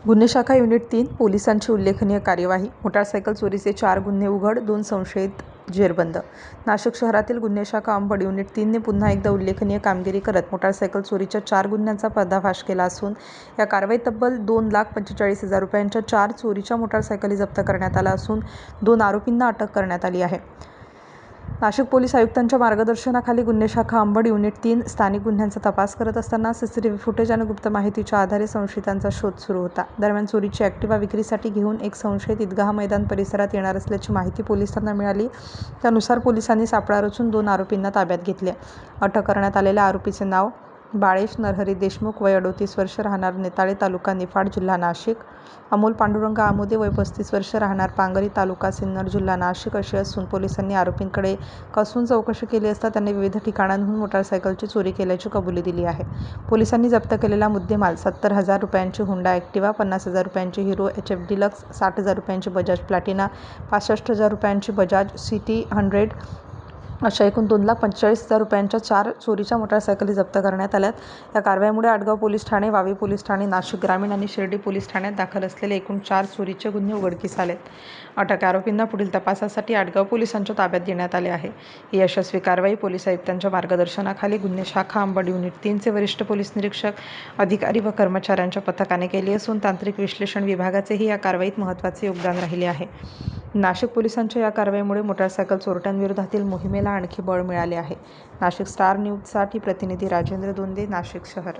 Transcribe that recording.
गुन्हे शाखा युनिट 3 पोलिसांची उल्लेखनीय कार्यवाही. मोटारसायकल चोरीचे 4 गुन्हे उघड, 2 संशयित जेरबंद. नाशिक शहरातील गुन्हे शाखा अंबड युनिट 3 ने पुन्हा एकदा उल्लेखनीय कामगिरी करत मोटारसायकल चोरीच्या 4 गुन्ह्यांचा पर्दाफाश केला असून या कारवाईत तब्बल 2,45,000 रुपयांच्या 4 चोरीच्या मोटारसायकली जप्त करण्यात आल्या असून 2 आरोपींना अटक करण्यात आली आहे. नाशिक पोलीस आयुक्तांच्या मार्गदर्शनाखाली गुन्हे शाखा अंबड युनिट 3 स्थानिक गुन्ह्यांचा तपास करत असताना सीसीटीव्ही फुटेज आणि गुप्त माहितीच्या आधारे संशयितांचा शोध सुरू होता. दरम्यान चोरीची ॲक्टिवा विक्रीसाठी घेऊन एक संशयित ईदगाह मैदान परिसरात येणार असल्याची माहिती पोलिसांना मिळाली. त्यानुसार पोलिसांनी सापळा रचून 2 आरोपींना ताब्यात घेतले. अटक करण्यात आलेल्या आरोपीचे नाव बाळेश नरहरी देशमुख, वय 38 वर्ष, राहणार नेताळे, तालुका निफाड, जिल्हा नाशिक. अमोल पांडुरंग आमोदे, वय 35 वर्ष, राहणार पांगरी, तालुका सिन्नर, जिल्हा नाशिक अशी असून पोलिसांनी आरोपींकडे कसून चौकशी केली असता त्यांनी विविध ठिकाणांहून मोटारसायकलची चोरी केल्याची कबुली दिली आहे. पोलिसांनी जप्त केलेला मुद्देमाल 70,000 रुपयांची हुंडा ॲक्टिवा, 50,000 रुपयांची हिरो HF डिलक्स, 60,000 रुपयांची बजाज प्लॅटिना, 65,000 रुपयांची बजाज CT 100 अशा एकूण 2,45,000 रुपयांच्या 4 चोरीच्या मोटारसायकली जप्त करण्यात आल्यात. या कारवाईमुळे आडगाव पोलीस ठाणे, वावी पोलीस ठाणे, नाशिक ग्रामीण आणि शिर्डी पोलीस ठाण्यात दाखल असलेले एकूण 4 चोरीचे गुन्हे उघडकीस आलेत. अटक आरोपींना पुढील तपासासाठी आडगाव पोलिसांच्या ताब्यात देण्यात आले आहे. ही यशस्वी कारवाई पोलीस आयुक्तांच्या मार्गदर्शनाखाली गुन्हे शाखा अंबड युनिट 3 चे वरिष्ठ पोलीस निरीक्षक, अधिकारी व कर्मचाऱ्यांच्या पथकाने केली असून तांत्रिक विश्लेषण विभागाचेही या कारवाईत महत्त्वाचे योगदान राहिले आहे. नाशिक पोलिसांच्या या कारवाईमुळे मोटारसायकल चोरट्यांविरोधातील मोहिमेला आणखी बळ मिळाले आहे. नाशिक स्टार न्यूजसाठी प्रतिनिधी राजेंद्र दोंदे, नाशिक शहर.